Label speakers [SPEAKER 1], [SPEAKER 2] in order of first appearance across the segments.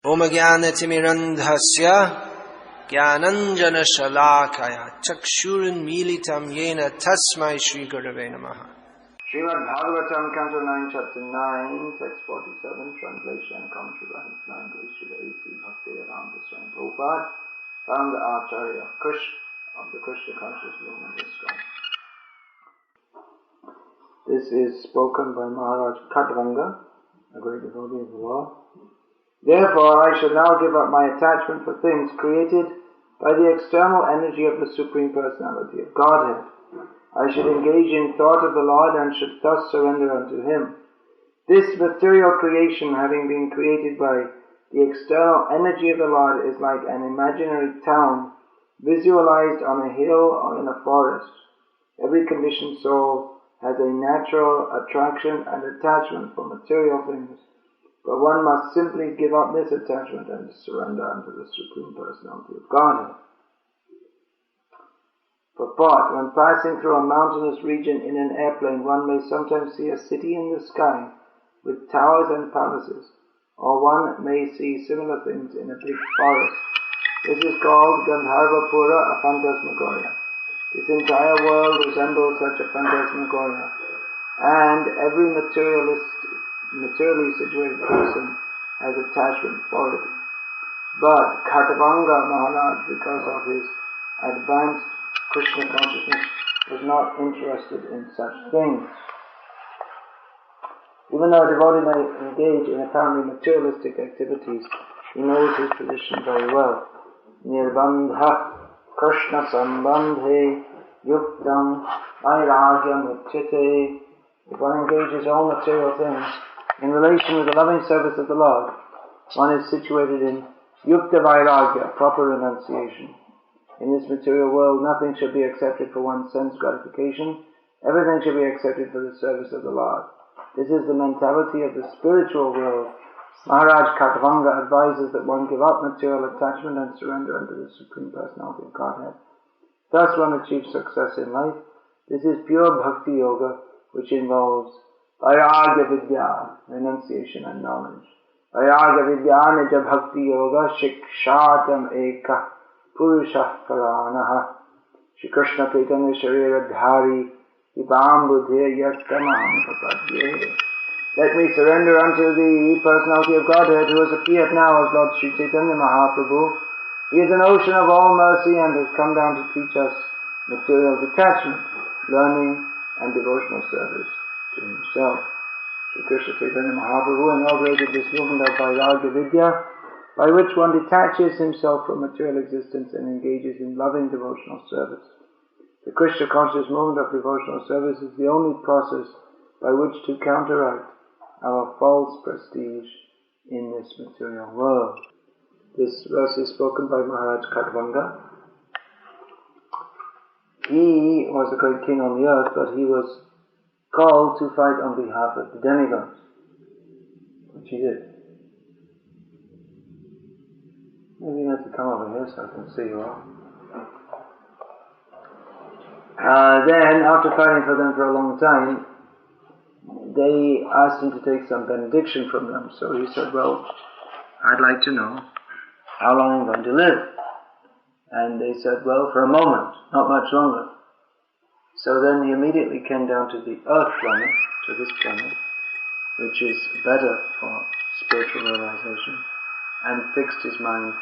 [SPEAKER 1] Om Jnanatimirandhasya Jnananjanashalakaya Chakshurunmilitam Yena Tasmai Shri Gurave Namaha.
[SPEAKER 2] Srimad Bhagavatam, Canto 9, Chapter 9, Text 47, Translation and Commentary by His Language, Srila A.C. Bhakti Swami Prabhupada, founder Acharya of the Krishna Conscious Movement ISKCON. This is spoken by Maharaj Khatvanga, a great devotee of the Lord. Therefore, I shall now give up my attachment for things created by the external energy of the Supreme Personality of Godhead. I should engage in thought of the Lord and should thus surrender unto Him. This material creation, having been created by the external energy of the Lord, is like an imaginary town visualized on a hill or in a forest. Every conditioned soul has a natural attraction and attachment for material things, but one must simply give up this attachment and surrender unto the Supreme Personality of Godhead. Purport: when passing through a mountainous region in an airplane, one may sometimes see a city in the sky with towers and palaces, or one may see similar things in a big forest. This is called Gandharvapura, a phantasmagoria. This entire world resembles such a phantasmagoria, and every materially situated person has attachment for it. But Khatvanga Maharaj, because of his advanced Krishna consciousness, was not interested in such things. Even though a devotee may engage in apparently materialistic activities, he knows his position very well. Nirbandha Krishna Sambandhe Yuktam Vairagyam Uchyate. If one engages all material things in relation with the loving service of the Lord, one is situated in Yukta Vairagya, proper renunciation. In this material world, nothing should be accepted for one's sense gratification. Everything should be accepted for the service of the Lord. This is the mentality of the spiritual world. Maharaj Khatvanga advises that one give up material attachment and surrender unto the Supreme Personality of Godhead. Thus one achieves success in life. This is pure Bhakti Yoga, which involves Vairagya Vidya, renunciation and knowledge. Vairagya Vidya Nija Bhakti Yoga Shikshatam Eka Purusha Paranaha Shri Krishna Chaitanya Sharira Dhari Vibam Buddhe Yastamaham Papadye. Let me surrender unto the Personality of Godhead, who has appeared now as Lord Sri Chaitanya Mahaprabhu. He is an ocean of all mercy and has come down to teach us material detachment, learning and devotional service to Himself. Sri Krishna Chaitanya Mahaprabhu inaugurated this movement of Vairagya Vidya, by which one detaches himself from material existence and engages in loving devotional service. The Krishna conscious movement of devotional service is the only process by which to counteract our false prestige in this material world. This verse is spoken by Maharaj Khatvanga. He was a great king on the earth, but he was called to fight on behalf of the demigods, which he did. Maybe you have to come over here so I can see you all. Then, after fighting for them for a long time, they asked him to take some benediction from them. So he said, well, I'd like to know how long I'm going to live. And they said, well, for a moment, not much longer. So then he immediately came down to the earth planet, to this planet, which is better for spiritual realization, and fixed his mind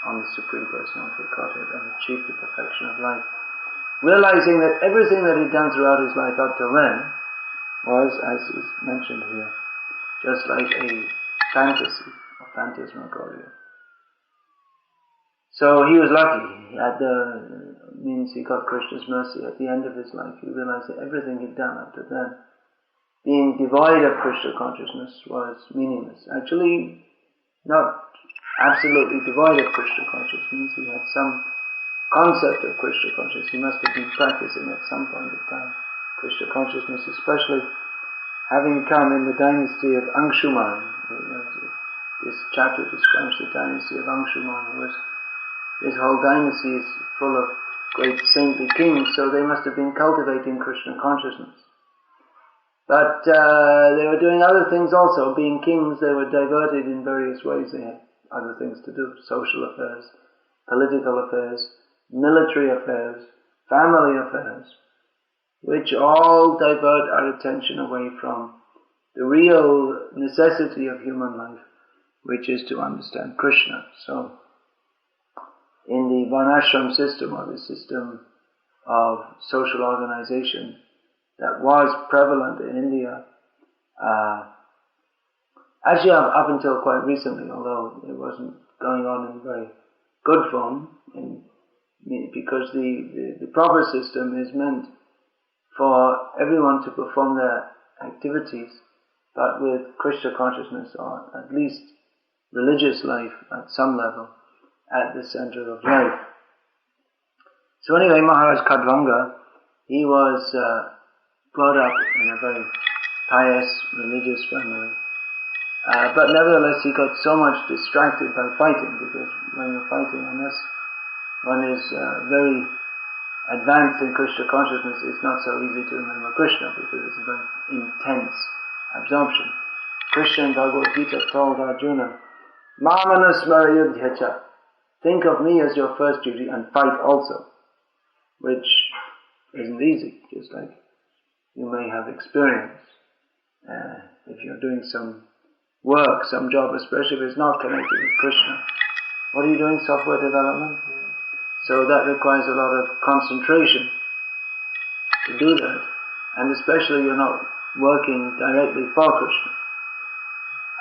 [SPEAKER 2] on the Supreme Personality of Godhead and achieved the perfection of life. Realizing that everything that he'd done throughout his life up till then was, as is mentioned here, just like a fantasy, a phantasmagoria. So he was lucky. He had means he got Krishna's mercy at the end of his life. He realized that everything he'd done up to then, being devoid of Krishna consciousness, was meaningless. Actually, not absolutely devoid of Krishna consciousness. He had some concept of Krishna consciousness. He must have been practicing at some point of time Krishna consciousness, especially having come in the dynasty of Anshuman. This chapter describes the dynasty of Anshuman. His whole dynasty is full of great saintly kings, so they must have been cultivating Krishna consciousness. But they were doing other things also. Being kings, they were diverted in various ways. They had other things to do, social affairs, political affairs, military affairs, family affairs, which all divert our attention away from the real necessity of human life, which is to understand Krishna. So, in the varnashram system, or the system of social organization that was prevalent in India, actually up until quite recently, although it wasn't going on in very good form, because the proper system is meant for everyone to perform their activities, but with Krishna consciousness, or at least religious life at some level, at the center of life. So anyway, Maharaj Khadvanga, he was brought up in a very pious religious family, but nevertheless he got so much distracted by fighting, because when you're fighting, unless one is very advanced in Krishna consciousness, it's not so easy to remember Krishna, because it's a very intense absorption. Krishna in Bhagavad Gita told Arjuna, Mamanasmara yudhyacha, think of me as your first duty and fight also, which isn't easy, just like you may have experience. If you're doing some work, some job, especially if it's not connected with Krishna. What are you doing? Software development? So that requires a lot of concentration to do that. And especially you're not working directly for Krishna.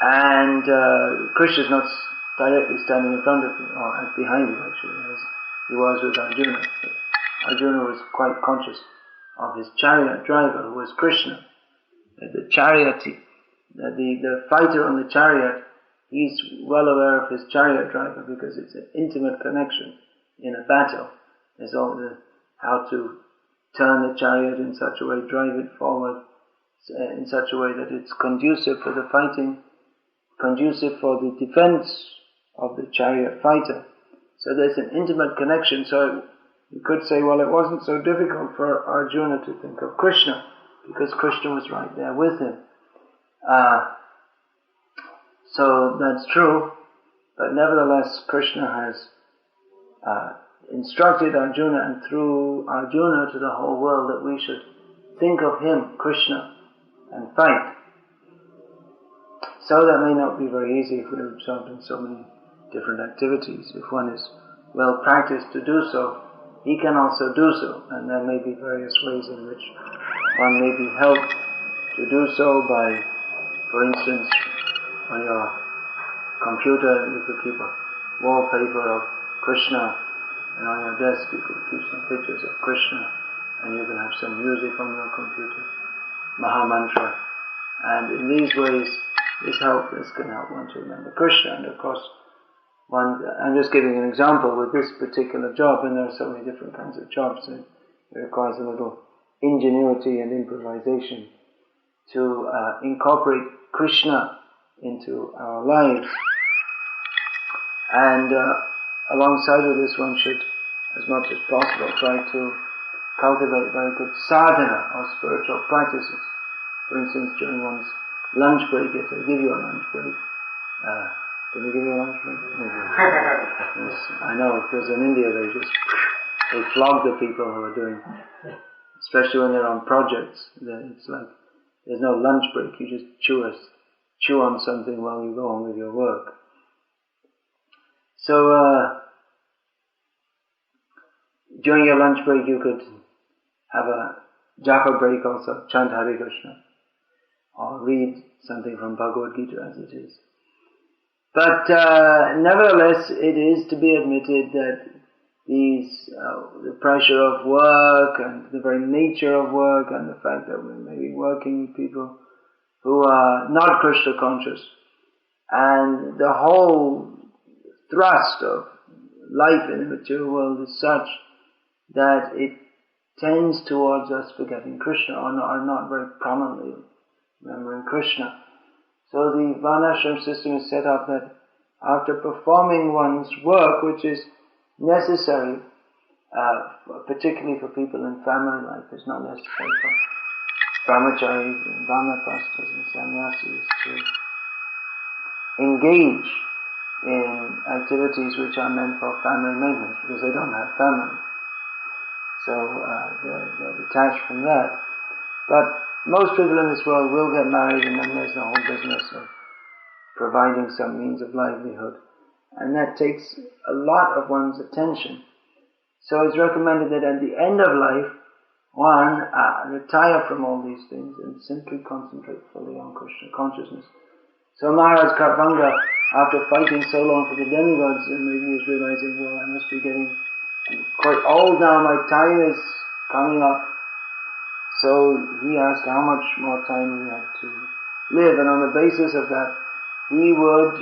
[SPEAKER 2] And Krishna's not directly standing in front of you, or behind you actually, as he was with Arjuna. But Arjuna was quite conscious of his chariot driver, who was Krishna. The chariot, the fighter on the chariot, he's well aware of his chariot driver, because it's an intimate connection in a battle. There's all how to turn the chariot in such a way, drive it forward in such a way that it's conducive for the fighting, conducive for the defense of the chariot fighter. So there's an intimate connection. So you could say, well, it wasn't so difficult for Arjuna to think of Krishna, because Krishna was right there with him. So that's true, but nevertheless Krishna has instructed Arjuna, and through Arjuna to the whole world, that we should think of him, Krishna, and fight. So that may not be very easy if we're absorbed in so many different activities. If one is well practiced to do so, he can also do so, and there may be various ways in which one may be helped to do so by, for instance, on your computer you could keep a wallpaper of Krishna, and on your desk you could keep some pictures of Krishna, and you can have some music on your computer, Maha Mantra, and in these ways this can help one to remember Krishna. And of course, I'm just giving an example with this particular job, and there are so many different kinds of jobs, and it requires a little ingenuity and improvisation to incorporate Krishna into our lives. And alongside of this, one should, as much as possible, try to cultivate very good sadhana or spiritual practices. For instance, during one's lunch break, if they give you a lunch break, did they give you a lunch break? Yes, I know, because in India they flog the people who are doing, especially when they're on projects. It's like there's no lunch break. You just chew on something while you go on with your work. So during your lunch break, you could have a japa break also, chant Hare Krishna, or read something from Bhagavad Gita as it is. But nevertheless, it is to be admitted that the pressure of work and the very nature of work, and the fact that we may be working with people who are not Krishna conscious, and the whole thrust of life in the material world is such that it tends towards us forgetting Krishna, or not very prominently remembering Krishna. So the varnashram system is set up that after performing one's work, which is necessary, particularly for people in family life, it's not necessary for brahmacharis and vanaprasthas and sannyasis to engage in activities which are meant for family maintenance, because they don't have family. So they're detached from that. But most people in this world will get married, and then there's the whole business of providing some means of livelihood. And that takes a lot of one's attention. So it's recommended that at the end of life, one retire from all these things and simply concentrate fully on Krishna consciousness. So Maharaj Khatvanga, after fighting so long for the demigods, maybe he was realizing, well, I must be getting quite old now, my time is coming up. So he asked how much more time he had to live, and on the basis of that, he would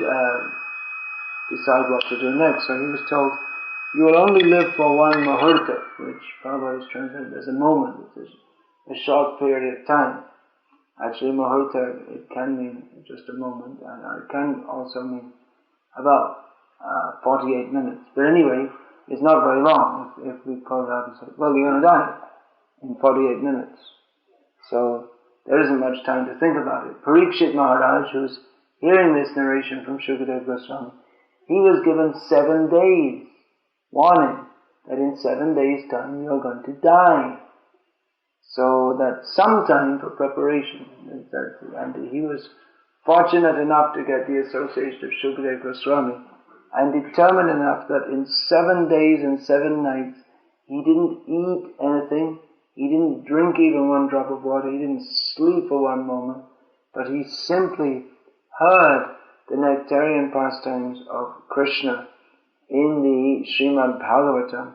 [SPEAKER 2] decide what to do next. So he was told, you will only live for one muhurta, which Prabhupada is translated as a moment, which is a short period of time. Actually, muhurta, it can mean just a moment, and it can also mean about 48 minutes. But anyway, it's not very long if we call it out and say, well, you're going to die in 48 minutes. So there isn't much time to think about it. Parikshit Maharaj, who's hearing this narration from Shukadeva Goswami, he was given 7 days warning that in 7 days' time you're going to die. So that's some time for preparation. And he was fortunate enough to get the association of Shukadeva Goswami, and determined enough that in 7 days and 7 nights he didn't eat anything, he didn't drink even one drop of water, he didn't sleep for one moment, but he simply heard the nectarian pastimes of Krishna in the Srimad Bhagavatam,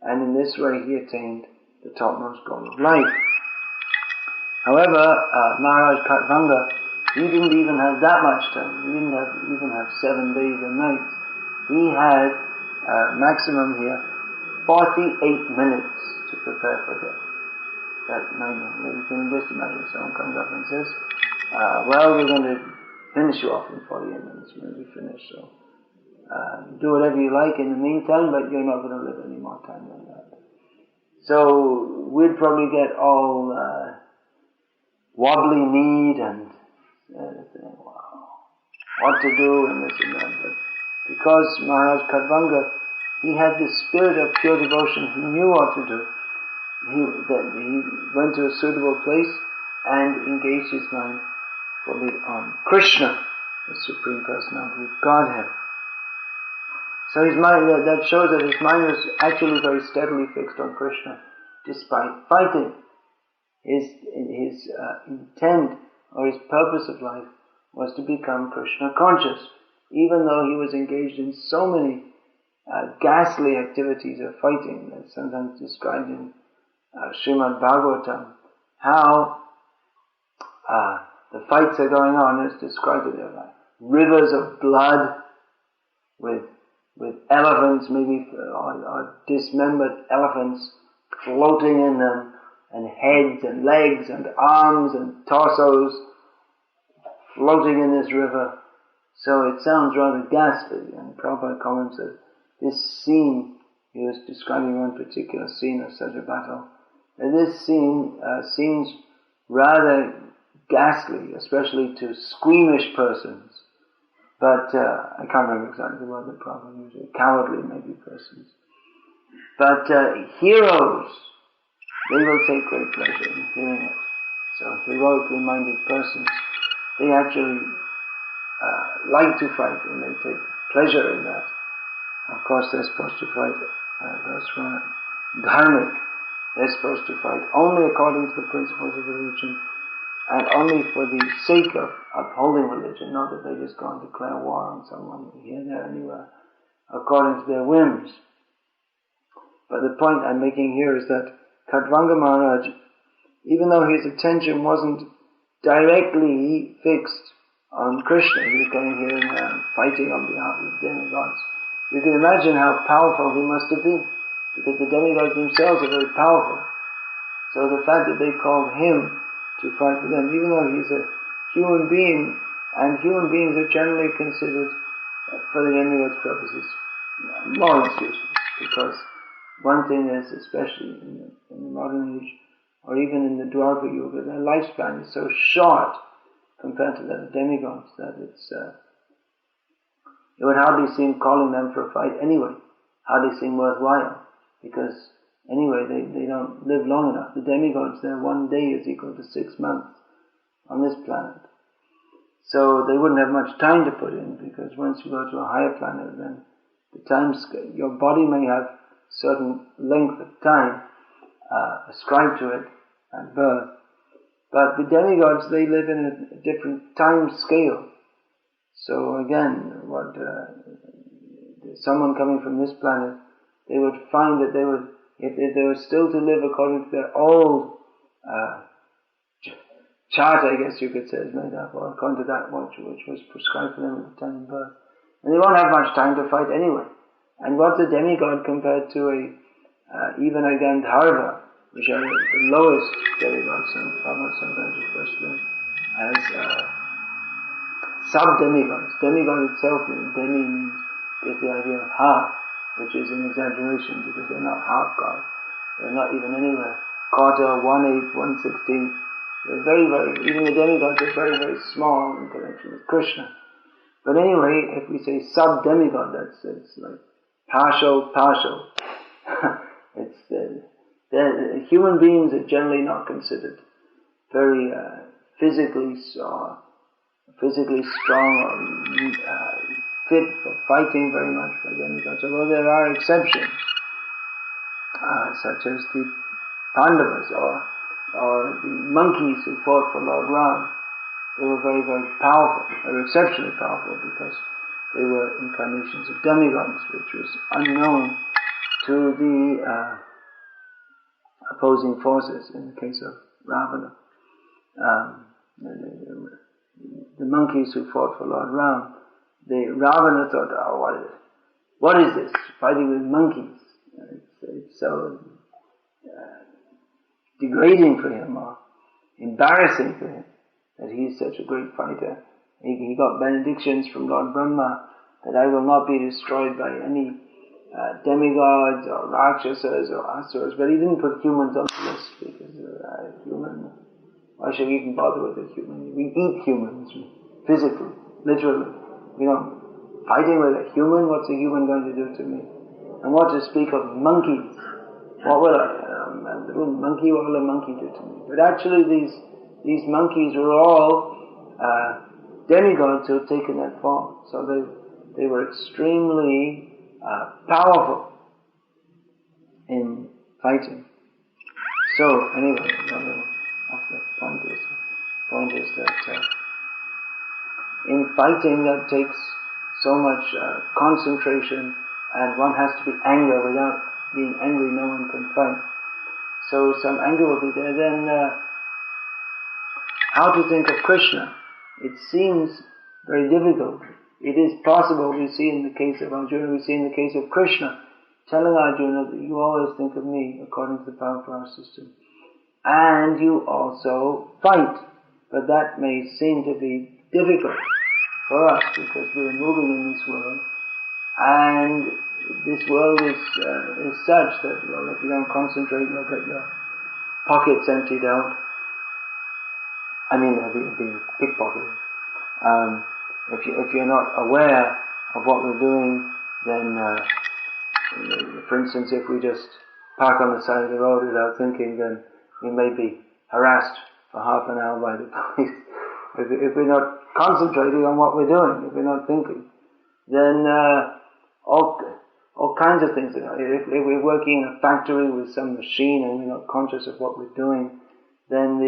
[SPEAKER 2] and in this way he attained the topmost goal of life. However, Maharaj Khatvanga, he didn't even have that much time. He didn't even have 7 days and nights. He had, maximum here, 48 minutes to prepare for death. That night, you can just imagine someone comes up and says, well, we're going to finish you off in 48 minutes. We're going to be finished, so do whatever you like in the meantime, but you're not going to live any more time than that. So we'd probably get all wobbly-kneed and wow, what to do and this and that. But because Maharaj Khatvanga, he had the spirit of pure devotion, he knew what to do. He went to a suitable place and engaged his mind fully on Krishna, the Supreme Personality of Godhead. So his mind, that shows that his mind was actually very steadily fixed on Krishna, despite fighting. His intent or his purpose of life was to become Krishna conscious, even though he was engaged in so many ghastly activities of fighting that's sometimes described in Srimad Bhagavatam, how the fights are going on. It's described that they're like rivers of blood with elephants, maybe or dismembered elephants floating in them, and heads and legs and arms and torsos floating in this river. So it sounds rather ghastly, and Prabhupada comments that this scene, he was describing one particular scene of such a battle, and this scene seems rather ghastly, especially to squeamish persons. But I can't remember exactly the word that Prabhupada used, cowardly maybe persons. But heroes, they will take great pleasure in hearing it. So heroically minded persons, they actually like to fight, and they take pleasure in that. Of course, they're supposed to fight, those who are dharmic, they're supposed to fight only according to the principles of religion, and only for the sake of upholding religion, not that they just go and declare war on someone here, there, anywhere, according to their whims. But the point I'm making here is that Khatvanga Maharaj, even though his attention wasn't directly fixed on Krishna, he was going here and there fighting on behalf of the demigods. You can imagine how powerful he must have been, because the demigods themselves are very powerful. So the fact that they called him to fight for them, even though he's a human being, and human beings are generally considered, for the demigods' purposes, more useless, because one thing is, especially in the modern age, or even in the Dwarka Yuga, their lifespan is so short compared to the demigods that it would hardly seem calling them for a fight anyway, hardly seem worthwhile, because anyway they don't live long enough. The demigods, their one day is equal to 6 months on this planet. So they wouldn't have much time to put in, because once you go to a higher planet, then the time scale, your body may have certain length of time ascribed to it at birth, but the demigods, they live in a different time scale. So again, someone coming from this planet, they would find that if they were still to live according to their old chart, I guess you could say, is made up, or according to that which was prescribed for them at the time of birth, and they won't have much time to fight anyway. And what's a demigod compared to even a Gandharva, which are the lowest demigods, and Bhagavatam sometimes refers to them as sub-demigods. Demigod itself, demi means, is the idea of half, which is an exaggeration, because they're not half God. They're not even anywhere quarter, 1/8, 1/16. They're very, very, even the demigods are very, very small in connection with Krishna. But anyway, if we say sub-demigod, it's like partial. Human beings are generally not considered very physically strong or fit for fighting very much by demigods, although there are exceptions, such as the Pandavas or the monkeys who fought for Lord Ram. They were very, very powerful. They were exceptionally powerful because they were incarnations of demigods, which was unknown to the opposing forces in the case of Ravana. The monkeys who fought for Lord Ram, Ravana thought, what is this? Fighting with monkeys. It's so degrading for him, or embarrassing for him, that he is such a great fighter. He got benedictions from Lord Brahma that I will not be destroyed by any demigods or rakshasas or asuras, but he didn't put humans on the list, because why should we even bother with a human? We eat humans, physically, literally. Fighting with a human, what's a human going to do to me? And what to speak of monkeys? What will a little monkey, what will a monkey do to me? But actually these monkeys were all demigods who had taken that form. So they were extremely powerful in fighting. So anyway, the point is that in fighting that takes so much concentration, and one has to be angry. Without being angry, no one can fight. So some anger will be there. Then how to think of Krishna? It seems very difficult. It is possible. We see in the case of Arjuna, we see in the case of Krishna, telling Arjuna that you always think of me according to the power of our system. And you also fight. But that may seem to be difficult for us, because we're moving in this world, and this world is such that, well, if you don't concentrate, you'll get your pockets emptied out. I mean, they'll be pickpocketed. If you're not aware of what we're doing, then, for instance, if we just park on the side of the road without thinking, then we may be harassed for half an hour by the police. If we're not concentrating on what we're doing, if we're not thinking, then all kinds of things. If we're working in a factory with some machine and we're not conscious of what we're doing, then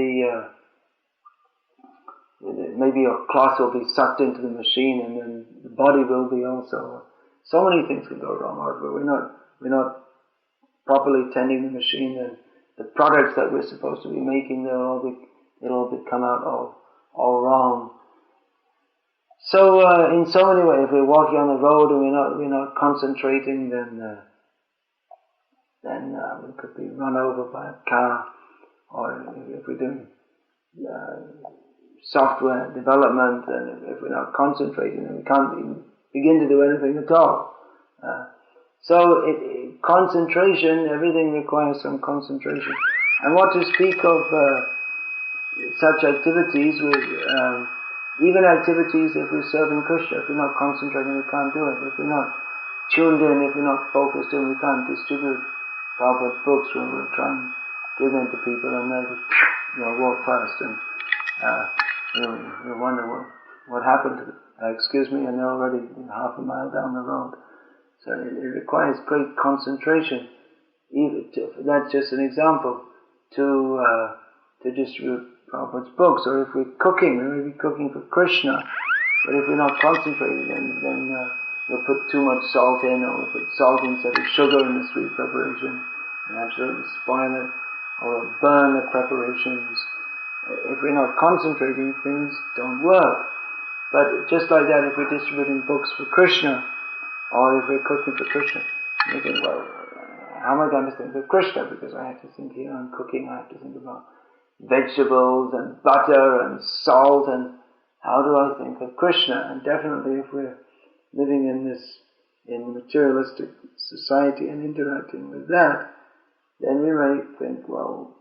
[SPEAKER 2] maybe your cloth will be sucked into the machine, and then the body will be also. So many things can go wrong. Or if we're not properly tending the machine, then the products that we're supposed to be making, it'll all come out all wrong. So in so many ways, if we're walking on the road and we're not concentrating, then we could be run over by a car. Or if we're doing software development, and if we're not concentrating, then we can't even begin to do anything at all. So concentration, everything requires some concentration. And what to speak of such activities with Even activities, if we're serving Krishna, if we're not concentrating, we can't do it. If we're not tuned in, if we're not focused in, we can't distribute Prabhupada's books when we're trying to give them to people, and they'll just, walk past, and you wonder what happened to them. Excuse me, and they're already half a mile down the road. So it requires great concentration. That's just an example to distribute Prabhupada's books. Or if we're cooking, we may be cooking for Krishna, but if we're not concentrated, then we'll put too much salt in, or we'll put salt instead of sugar in the sweet preparation, and absolutely spoil it, or burn the preparations. If we're not concentrating, things don't work. But just like that, if we're distributing books for Krishna, or if we're cooking for Krishna, you think, well, how am I going to think of Krishna? Because I have to think here, I'm cooking, I have to think about vegetables and butter and salt, and how do I think of Krishna? And definitely if we're living in materialistic society and interacting with that, then we may think, well,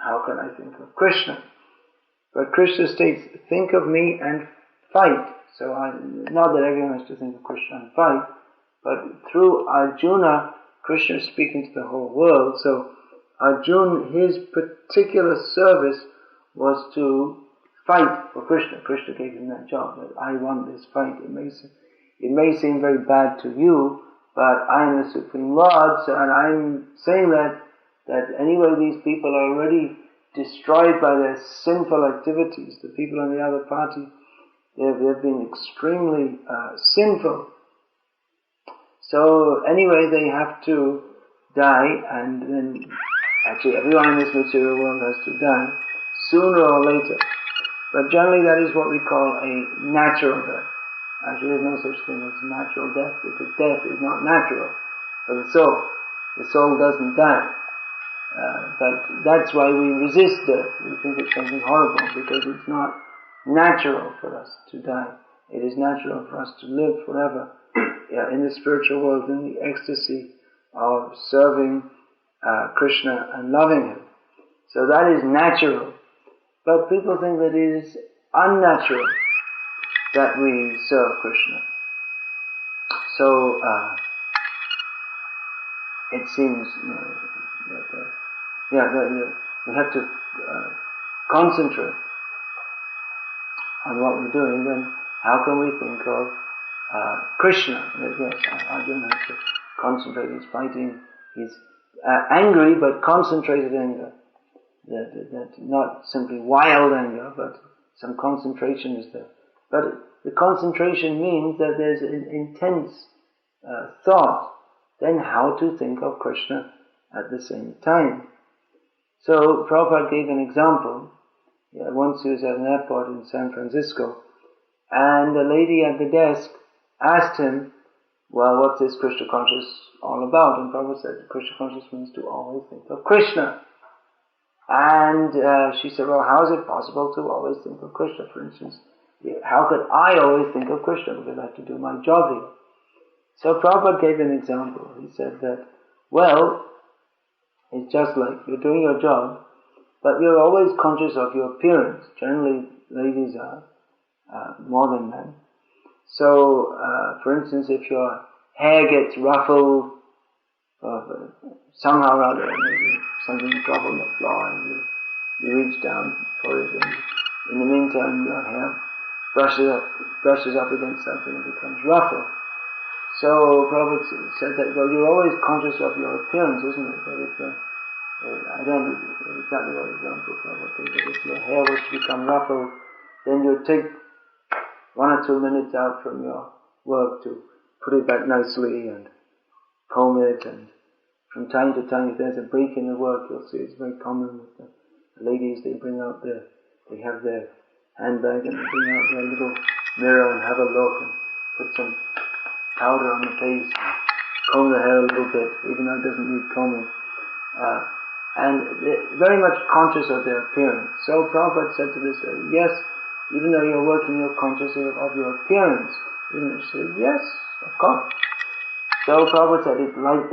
[SPEAKER 2] how can I think of Krishna? But Krishna states, think of me and fight. So not that everyone has to think of Krishna and fight, but through Arjuna, Krishna is speaking to the whole world. So Arjuna, his particular service was to fight for Krishna. Krishna gave him that job, that I want this fight. It may seem very bad to you, but I am the Supreme Lord, and I'm saying that anyway these people are already destroyed by their sinful activities. The people on the other party, they've been extremely sinful. So anyway, they have to die, and then actually everyone in this material world has to die, sooner or later. But generally that is what we call a natural death. Actually there's no such thing as natural death, because death is not natural for the soul. The soul doesn't die. But that's why we resist death. We think it's something horrible, because it's not natural for us to die. It is natural for us to live forever in the spiritual world, in the ecstasy of serving Krishna and loving Him. So that is natural. But people think that it is unnatural that we serve Krishna. So it seems that we have to concentrate on what we're doing. Then how can we think of Krishna? Yes, Arjuna has to concentrate. He's fighting. He's angry, but concentrated anger. That not simply wild anger, but some concentration is there. But the concentration means that there's an intense thought. Then how to think of Krishna at the same time. So Prabhupada gave an example. Once he was at an airport in San Francisco, and the lady at the desk asked him, well, what's this Krishna conscious all about? And Prabhupada said, Krishna conscious means to always think of Krishna. And she said, well, how is it possible to always think of Krishna? For instance, how could I always think of Krishna? Because I have to do my job here. So Prabhupada gave an example. He said that, well, it's just like you're doing your job, but you're always conscious of your appearance. Generally, ladies are more than men. So, for instance, if your hair gets ruffled, somehow or other, maybe something dropped on the floor, and you reach down for it, and in the meantime your hair brushes up against something and becomes ruffled. So Prabhupada said that, well, you're always conscious of your appearance, isn't it? That if I don't know exactly what example Prabhupada gave, but if your hair was to become ruffled, then you'd take 1 or 2 minutes out from your work to put it back nicely and comb it, and from time to time, if there's a break in the work, you'll see it's very common with the ladies, they have their handbag and they bring out their little mirror and have a look and put some powder on the face and comb the hair a little bit, even though it doesn't need combing. And they're very much conscious of their appearance. So Prabhupada said to this lady, yes, even though you're working, you're conscious of your appearance. And she said, yes, of course. So Prabhupada said it's like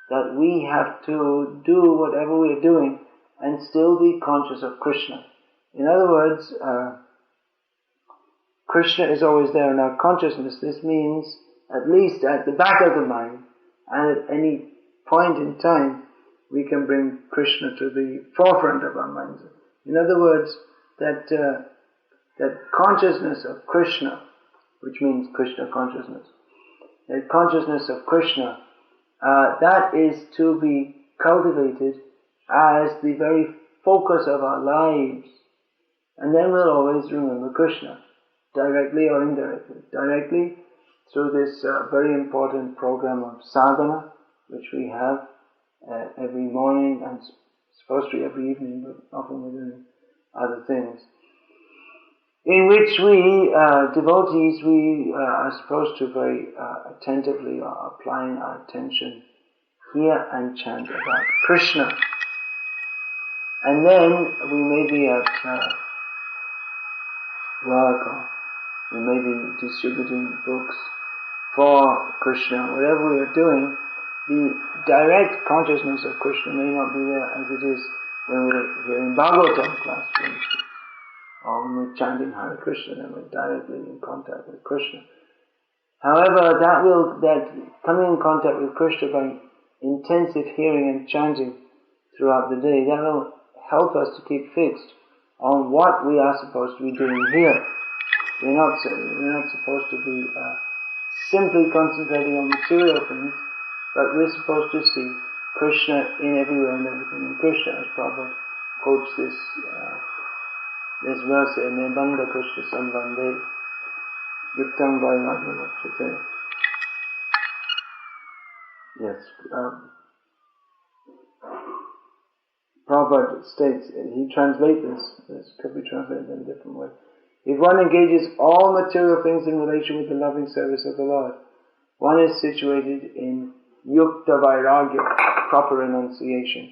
[SPEAKER 2] that we have to do whatever we're doing and still be conscious of Krishna. In other words, Krishna is always there in our consciousness. This means, at least at the back of the mind, and at any point in time, we can bring Krishna to the forefront of our minds. In other words, that consciousness of Krishna, which means Krishna consciousness, that consciousness of Krishna, that is to be cultivated as the very focus of our lives. And then we'll always remember Krishna, directly or indirectly. Directly through this very important program of sadhana, which we have every morning, and supposed to be every evening, but often we're doing other things, in which we, devotees, we are supposed to very attentively applying our attention, hear and chant about Krishna. And then we may be at work, or we may be distributing books for Krishna. Whatever we are doing, the direct consciousness of Krishna may not be there as it is when we're hearing Bhagavatam class, for instance, or when we're chanting Hare Krishna, then we're directly in contact with Krishna. However, that coming in contact with Krishna by intensive hearing and chanting throughout the day, that will help us to keep fixed on what we are supposed to be doing here. We're not supposed to be simply concentrating on material things, but we're supposed to see Krishna in everywhere and everything. And Krishna, as Prabhupada quotes this verse in Nirbandha Krishna Sambandhe Yuktam Vairagya. Yes, Prabhupada states, he translates this could be translated in a different way. If one engages all material things in relation with the loving service of the Lord, one is situated in Yukta Vairagya, proper renunciation.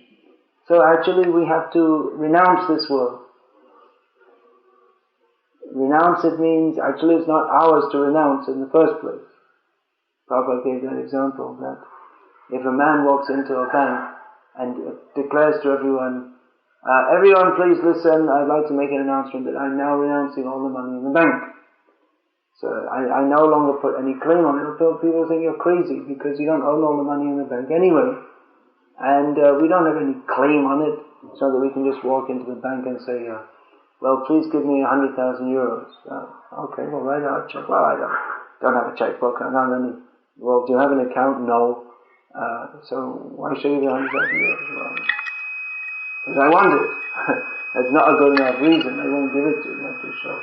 [SPEAKER 2] So actually we have to renounce this world. Renounce it means, actually it's not ours to renounce in the first place. Prabhupada gave that example, that if a man walks into a bank and declares to everyone, everyone please listen, I'd like to make an announcement that I'm now renouncing all the money in the bank. So I no longer put any claim on it. People think you're crazy because you don't own all the money in the bank anyway. And we don't have any claim on it, so that we can just walk into the bank and say, well, please give me 100,000 euros. Okay, well, write out a check. Well, I don't have a checkbook. I don't have any. Well, do you have an account? No. So why should you give 100,000 euros? Well, because I want it. That's not a good enough reason. They won't give it to you. You have to show,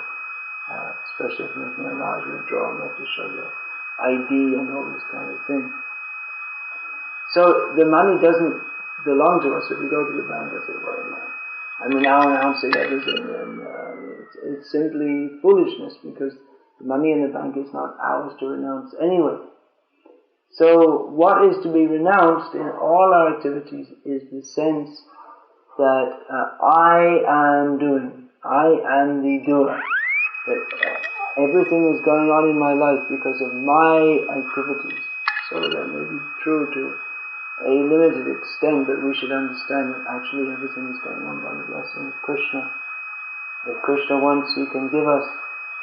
[SPEAKER 2] especially if you're making a large withdrawal, you have to show your ID and all this kind of thing. So the money doesn't belong to us. If we go to the bank and say, well, I'm now announcing everything, and it's simply foolishness, because the money in the bank is not ours to renounce anyway. So what is to be renounced in all our activities is the sense that I am doing, I am the doer, that everything is going on in my life because of my activities. So that may be true to a limited extent, but we should understand that actually everything is going on by the blessing of Krishna. If Krishna wants, he can give us.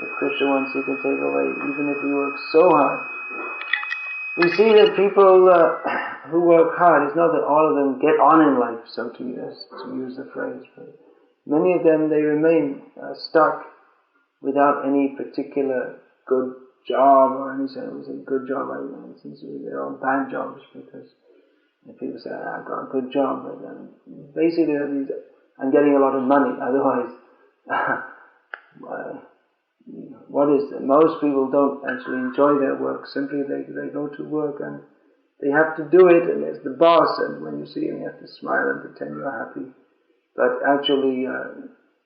[SPEAKER 2] If Krishna wants, he can take away, even if we work so hard. We see that people who work hard, it's not that all of them get on in life, so to use the phrase, but many of them, they remain stuck without any particular good job, or any sort of good job. It seems to be they're all bad jobs, because people say, I've got a good job, but basically I'm getting a lot of money, otherwise what is it? Most people don't actually enjoy their work. Simply they go to work and they have to do it, and there's the boss, and when you see him you have to smile and pretend you're happy. But actually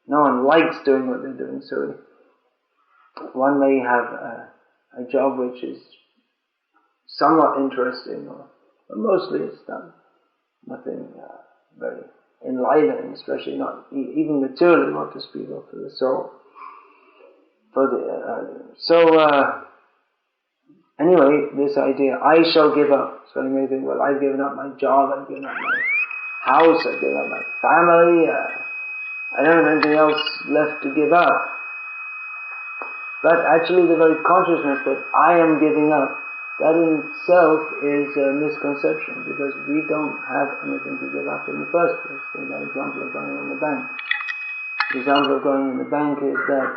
[SPEAKER 2] no one likes doing what they're doing, so one may have a job which is somewhat interesting, but mostly it's nothing very enlivening, especially not even materially, what to speak of for the soul. Anyway, this idea, I shall give up. So you may think, well, I've given up my job, I've given up my house, I've given up my family, I don't have anything else left to give up. But actually the very consciousness that I am giving up, that in itself is a misconception, because we don't have anything to give up in the first place. In that example of going in the bank. The example of going in the bank is that,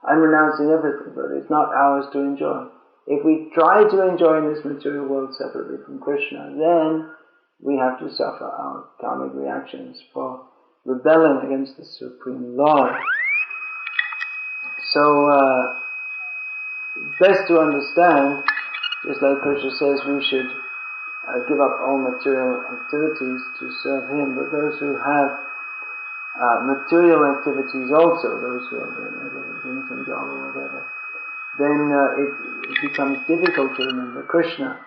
[SPEAKER 2] I'm renouncing everything, but it's not ours to enjoy. If we try to enjoy in this material world separately from Krishna, then we have to suffer our karmic reactions for rebelling against the Supreme Lord. So, it's best to understand, just like Krishna says, we should give up all material activities to serve Him, but those who have material activities also, those who are doing some job or whatever, then it becomes difficult to remember Krishna,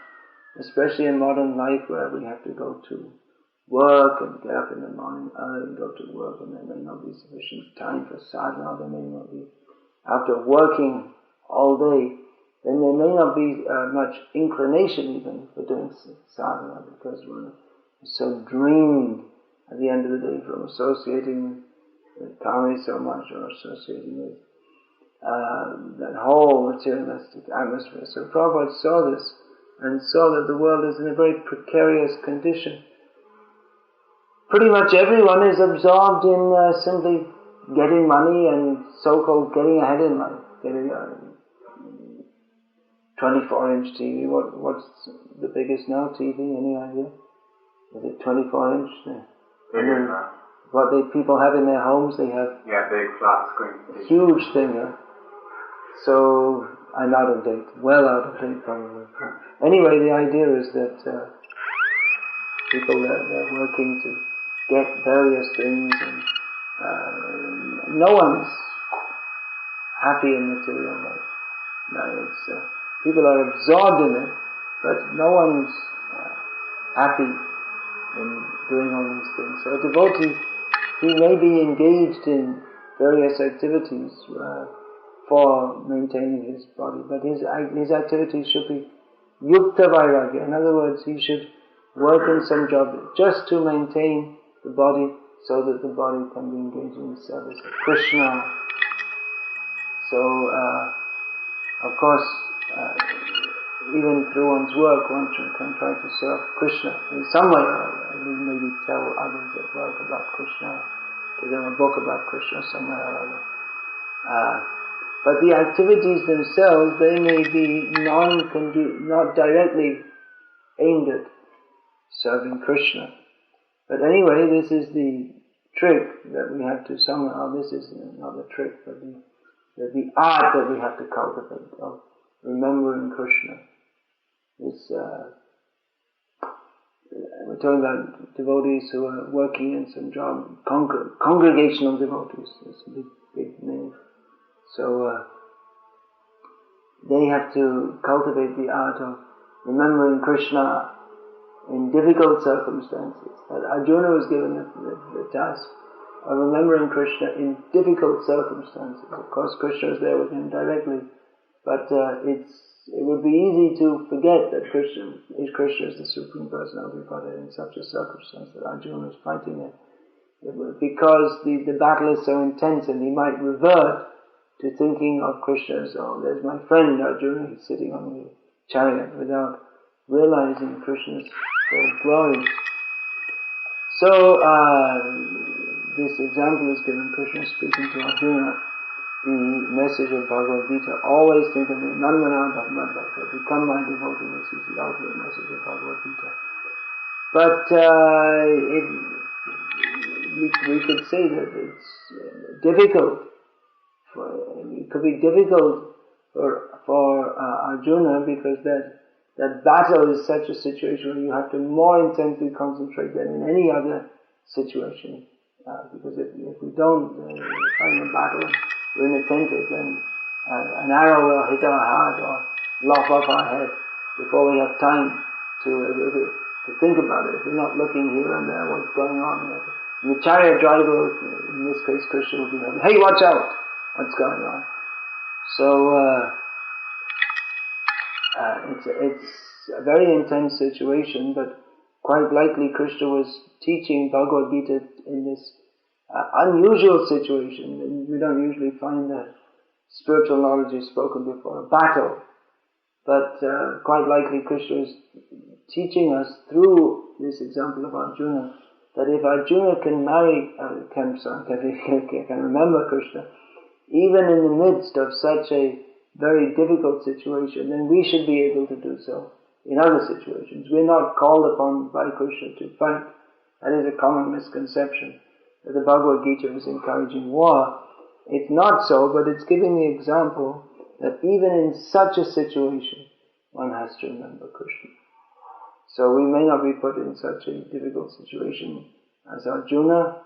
[SPEAKER 2] especially in modern life where we have to go to work and get up in the morning early and go to work, and there may not be sufficient time for sadhana, there may not be, after working all day, then there may not be much inclination even for doing sadhana, because we're so drained at the end of the day from associating with karma so much, or associating with that whole materialistic atmosphere. So Prabhupada saw this, and saw that the world is in a very precarious condition. Pretty much everyone is absorbed in simply getting money and so-called getting ahead in life, getting a 24-inch TV. What's the biggest now, TV? Any idea? Is it 24-inch?
[SPEAKER 3] Bigger now.
[SPEAKER 2] What people have in their homes, they have...
[SPEAKER 3] Yeah, big flat screen.
[SPEAKER 2] Huge thing, huh? So, I'm out of date. Well out of date, probably. Anyway, the idea is that people, they're working to get various things, and no one's happy in material life. No, people are absorbed in it, but no one's happy in doing all these things. So a devotee, he may be engaged in various activities for maintaining his body, but his activities should be yukta vairagya. In other words, he should work in some job just to maintain the body, so that the body can be engaged in the service of Krishna. So, of course, even through one's work, one can try to serve Krishna in some way or other. Maybe tell others at work about Krishna, give them a book about Krishna somewhere or other. But the activities themselves, they may be not directly aimed at serving Krishna. But anyway, this is the trick that we have to somehow, this is not the trick, but the art that we have to cultivate of remembering Krishna. We're talking about devotees who are working in some job, congregational devotees, it's a big name. So they have to cultivate the art of remembering Krishna in difficult circumstances. Arjuna was given the task of remembering Krishna in difficult circumstances. Of course, Krishna is there with him directly, but it would be easy to forget that Krishna is the Supreme Personality of Godhead in such a circumstance that Arjuna is fighting it. Because the battle is so intense, and he might revert to thinking of Krishna as, oh, there's my friend Arjuna, he's sitting on the chariot, without realizing Krishna's full glories. So, this example is given, Krishna speaking to Arjuna, the message of Bhagavad Gita, always think of me, Nandana Bhagavad Bhakta, become my devotee. This is the ultimate message of Bhagavad Gita. But we could say that it's difficult, it could be difficult for Arjuna, because that battle is such a situation where you have to more intensely concentrate than in any other situation. Because if we don't find the battle, we're inattentive, then an arrow will hit our heart or lop off our head before we have time to think about it. If we're not looking here and there, what's going on. And the chariot driver, in this case Krishna, will be like, hey, watch out! What's going on? So it's a very intense situation, but quite likely Krishna was teaching Bhagavad Gita in this unusual situation. We don't usually find that spiritual knowledge is spoken before a battle. But quite likely Krishna is teaching us through this example of Arjuna that if Arjuna can remember Krishna, even in the midst of such a very difficult situation, then we should be able to do so in other situations. We're not called upon by Krishna to fight. That is a common misconception, that the Bhagavad Gita is encouraging war. It's not so, but it's giving the example that even in such a situation, one has to remember Krishna. So we may not be put in such a difficult situation as Arjuna.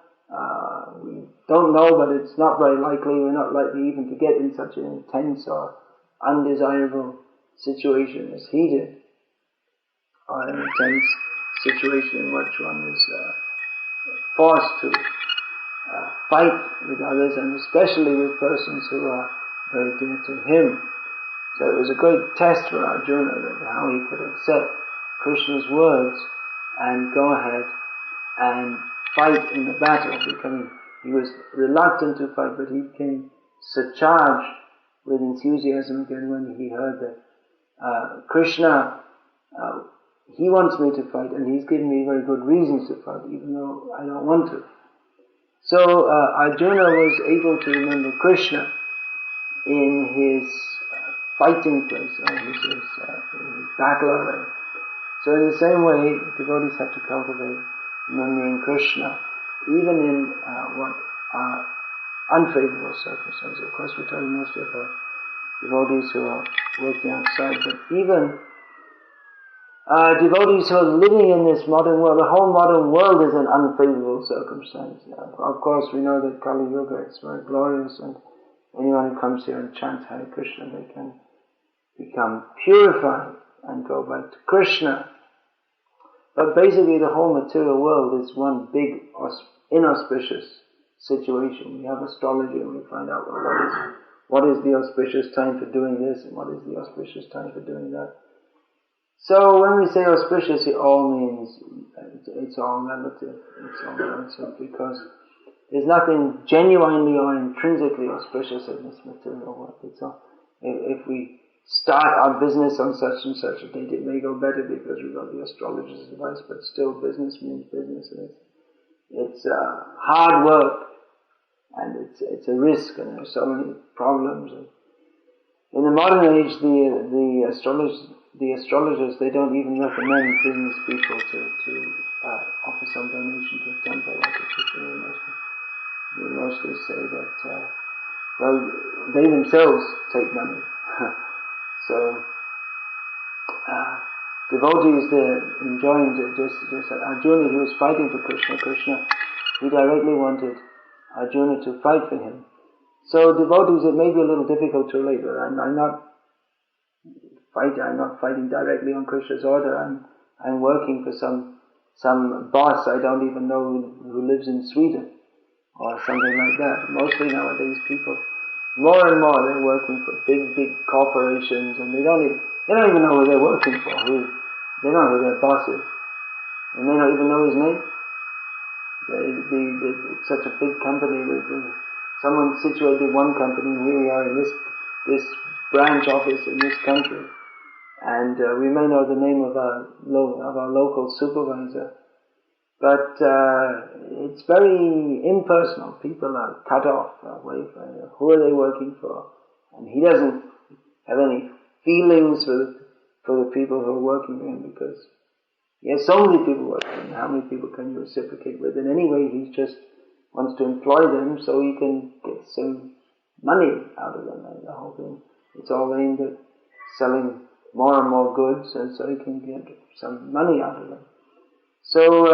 [SPEAKER 2] We don't know, but it's not very likely. We're not likely even to get in such an intense or undesirable situation as he did, or an intense situation in which one is forced to fight with others, and especially with persons who are very dear to him. So it was a great test for Arjuna, how he could accept Krishna's words and go ahead and fight in the battle, because he was reluctant to fight, but he became surcharged with enthusiasm again when he heard that Krishna, he wants me to fight, and he's given me very good reasons to fight, even though I don't want to. So Arjuna was able to remember Krishna in his fighting place, or his battle array. So in the same way, devotees have to cultivate remembering Krishna, even in what are unfavorable circumstances. Of course, we're talking mostly about devotees who are working outside, but even devotees who are living in this modern world, the whole modern world is an unfavorable circumstance. Of course, we know that Kali Yuga is very glorious, and anyone who comes here and chants Hare Krishna, they can become purified and go back to Krishna. But basically the whole material world is one big inauspicious situation. We have astrology and we find out what is the auspicious time for doing this and what is the auspicious time for doing that. So when we say auspicious, it all means it's all relative. It's all relative, because there's nothing genuinely or intrinsically auspicious in this material world. It's all, if we start our business on such and such a date, it may go better because we've got the astrologer's advice, but still business means business, and it's hard work, and it's a risk, and there's so many problems. And in the modern age, the astrologers, they don't even recommend business people to offer some donation to a temple like a Krishna. They mostly say that they themselves take money. So devotees, they're enjoying just Arjuna, he was fighting for Krishna, he directly wanted Arjuna to fight for him. So devotees, it may be a little difficult to relate, but I'm not fighting directly on Krishna's order. I'm working for some boss I don't even know who lives in Sweden or something like that. Mostly nowadays people, more and more, they're working for big corporations, and they don't even know who they're working for. They don't know who their boss is, and they don't even know his name. It's such a big company. Someone situated in one company, and here we are in this branch office in this country, and we may know the name of our local supervisor, but it's very impersonal. People are cut off away from who are they working for, and he doesn't have any feelings for the people who are working for him, because he has so many people working for him. How many people can you reciprocate with? And anyway, he just wants to employ them so he can get some money out of them, and the whole thing. It's all aimed at selling more and more goods, and so he can get some money out of them. So,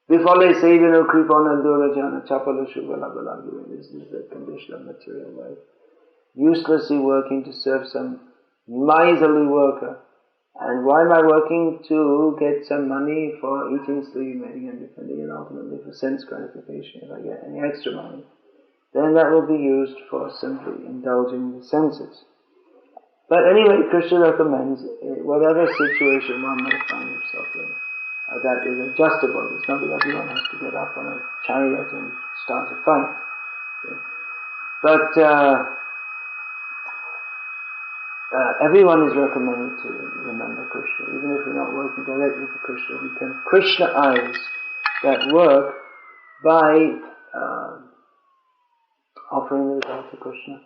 [SPEAKER 2] Vifale Sevino Kripana Durajana Chapala Shubalabalagi, this is the condition of material life. Uselessly working to serve some miserly worker. And why am I working? To get some money for eating, sleeping, and depending, and ultimately for sense gratification. If I get any extra money, then that will be used for simply indulging the senses. But anyway, Krishna recommends, whatever situation one may find himself in, that is adjustable. It's not that everyone has to get up on a chariot and start a fight. Okay? But everyone is recommended to remember Krishna. Even if we're not working directly for Krishna, we can Krishnaize that work by offering the result to Krishna,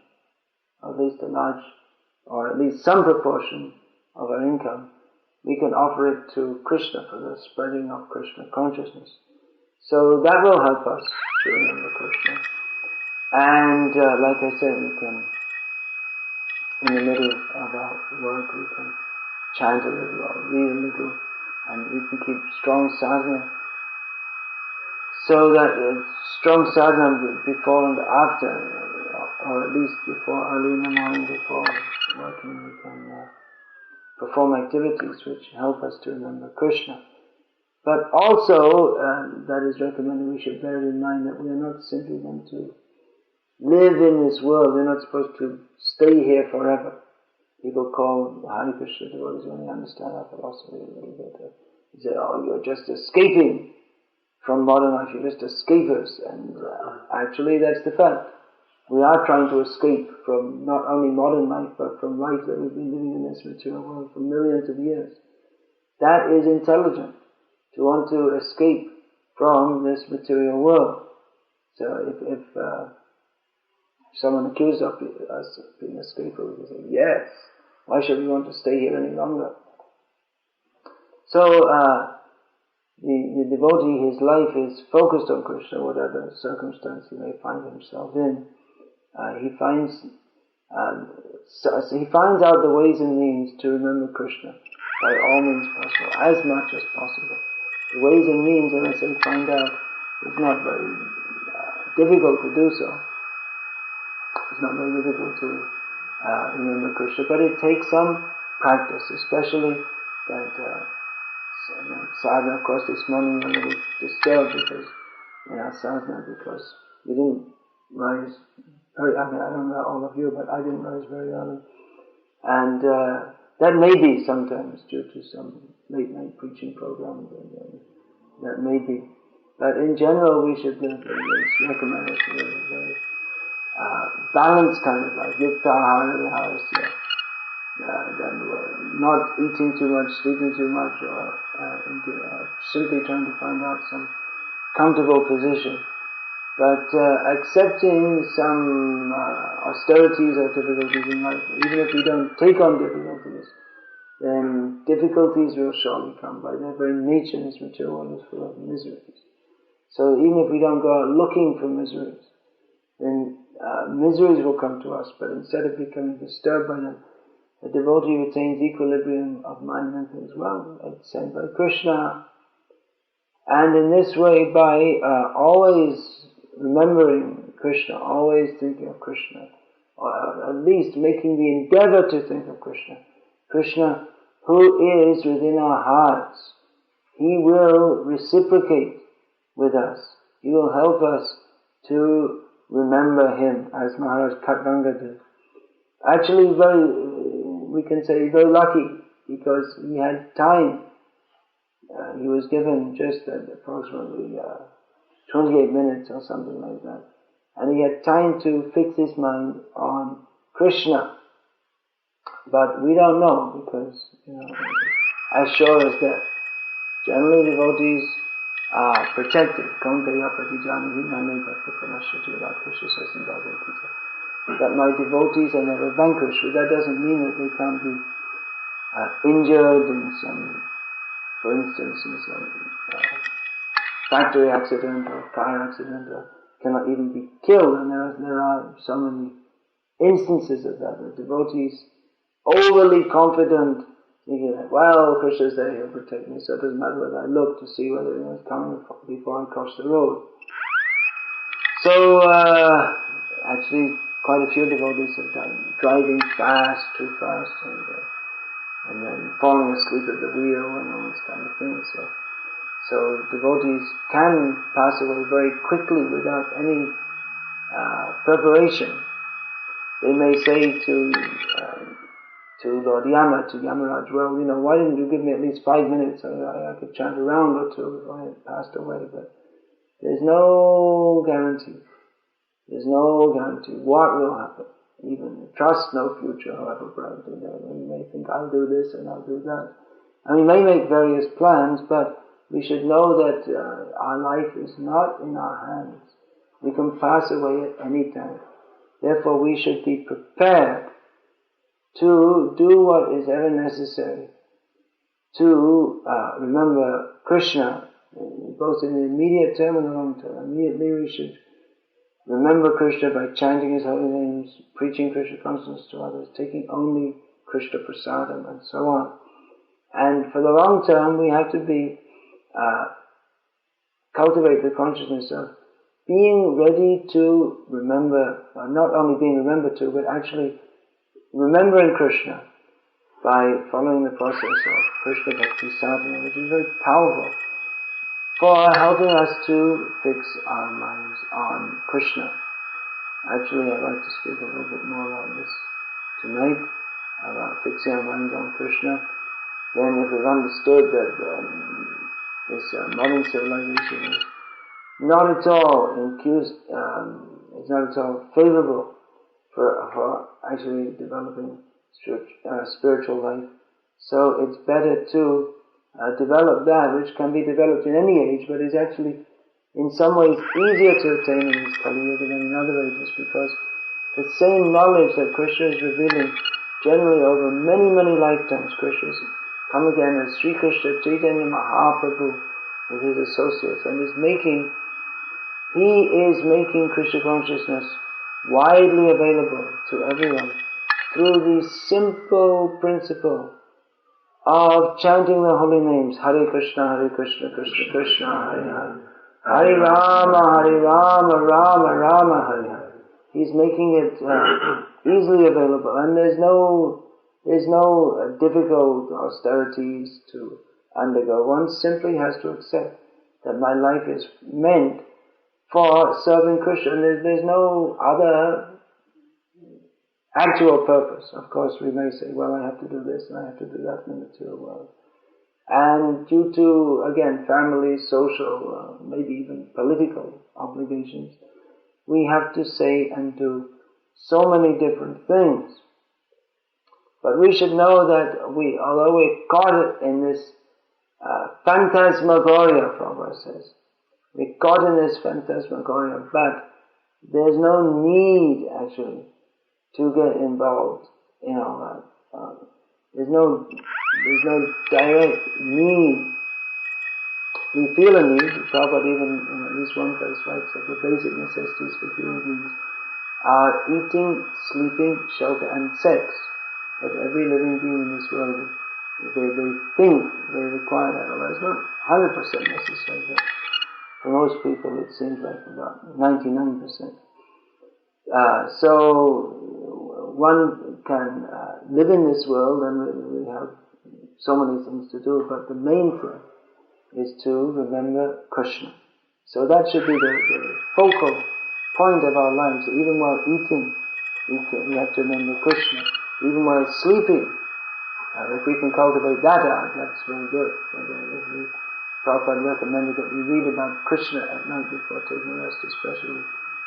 [SPEAKER 2] at least a large, or at least some proportion of our income. We can offer it to Krishna for the spreading of Krishna consciousness. So that will help us to remember Krishna. And like I said, we can, in the middle of our work, we can chant a little or read a little, and we can keep strong sadhana. So that strong sadhana before and after, or at least before, early in the morning before working, we can perform activities which help us to remember Krishna. But also, that is recommended, we should bear in mind that we are not simply going to live in this world. We're not supposed to stay here forever. People call Hare Krishna devotees, when they understand our philosophy a little bit, they say, oh, you're just escaping from modern life, you're just escapers. And actually that's the fact. We are trying to escape from not only modern life, but from life that we've been living in this material world for millions of years. That is intelligent, to want to escape from this material world. So if someone accuses us of being escapers, we say, yes, why should we want to stay here any longer? So the devotee, his life is focused on Krishna, whatever circumstance he may find himself in. He finds out the ways and means to remember Krishna by all means possible, as much as possible. The ways and means, when I say find out, it's not very difficult to do so. It's not very difficult to remember Krishna, but it takes some practice, especially that sadhana. Of course, this morning I'm a little disturbed because sadhana, because we didn't rise very. I don't know all of you, but I didn't rise very early, and that may be sometimes due to some late night preaching programs, and that may be. But in general, we should live. It's recommended to live a very balanced kind of life. Yukta ahara viharasya. Not eating too much, sleeping too much, or simply trying to find out some comfortable position. But accepting some austerities or difficulties in life, even if we don't take on difficulties, then difficulties will surely come. By their very nature, this material world is full of miseries. So even if we don't go out looking for miseries, then miseries will come to us, but instead of becoming disturbed by them, the devotee retains equilibrium of mind and things. Well, it's sent by Krishna. And in this way, by always remembering Krishna, always thinking of Krishna, or at least making the endeavor to think of Krishna, Krishna who is within our hearts, He will reciprocate with us. He will help us to remember Him, as Maharaj Khatanga did. Actually, we can say very lucky, because he had time. He was given just approximately 28 minutes or something like that. And he had time to fix his mind on Krishna. But we don't know, because, as sure as death. Generally, devotees are protected. Kaunteya pratijanahi name bhakti that Krishna says in Bhagavatam. That my devotees are never vanquished. But that doesn't mean that they can't be injured in some, for instance, in some factory accident or car accident, or cannot even be killed. And there are so many instances of that. The devotees overly confident, thinking that, well, Krishna is there, He'll protect me, so it doesn't matter whether I look to see whether anyone's coming before I cross the road. So, actually, quite a few devotees have done driving fast, too fast, and then falling asleep at the wheel and all this kind of thing. So devotees can pass away very quickly without any preparation. They may say to Lord Yama, to Yamaraj, well, why didn't you give me at least 5 minutes? I could chant a round or two if I had passed away. But there's no guarantee. There's no guarantee what will happen. Even trust no future, however bright. We may think, I'll do this and I'll do that. And we may make various plans, but we should know that our life is not in our hands. We can pass away at any time. Therefore, we should be prepared to do what is ever necessary to remember Krishna, both in the immediate term and the long term. Immediately we should remember Krishna by chanting his holy names, preaching Krishna consciousness to others, taking only Krishna prasadam, and so on. And for the long term, we have to be cultivate the consciousness of being ready to remember, not only being remembered to, but actually remembering Krishna by following the process of Krishna Bhakti sadhana, which is very powerful for helping us to fix our minds on Krishna. Actually, I'd like to speak a little bit more about this tonight, about fixing our minds on Krishna. Then if we've understood that this modern civilization is not at all it's not at all favorable for actually developing spiritual life. So it's better to develop that which can be developed in any age, but is actually in some ways easier to attain in this Kali Yuga than in other ages, because the same knowledge that Krishna is revealing generally over many, many lifetimes. Krishna has come again as Sri Krishna Chaitanya Mahaprabhu with his associates, and he is making Krishna consciousness widely available to everyone through the simple principle of chanting the holy names, Hare Krishna, Krishna Krishna, Hare Hare, Hare Rama, Rama Rama, Hare Hare. He's making it easily available, and there's no difficult austerities to undergo. One simply has to accept that my life is meant for serving Krishna, and there's no other actual purpose. Of course, we may say, well, I have to do this and I have to do that in the material world. And due to, again, family, social, maybe even political obligations, we have to say and do so many different things. But we should know that although we're caught in this phantasmagoria, Prabhupada says, we're caught in this phantasmagoria, but there's no need actually to get involved in all that. There's no direct need. We feel a need. Prabhupada even in at least one place writes that the basic necessities for human beings are eating, sleeping, shelter and sex. That every living being in this world, they think they require that. Although it's not 100% necessary, but for most people it seems like about 99%. So one can live in this world, and we have so many things to do, but the main thing is to remember Krishna. So that should be the focal point of our lives. Even while eating, we have to remember Krishna. Even while sleeping, if we can cultivate that out, that's very good. Prabhupada recommended that we read about Krishna at night before taking rest, especially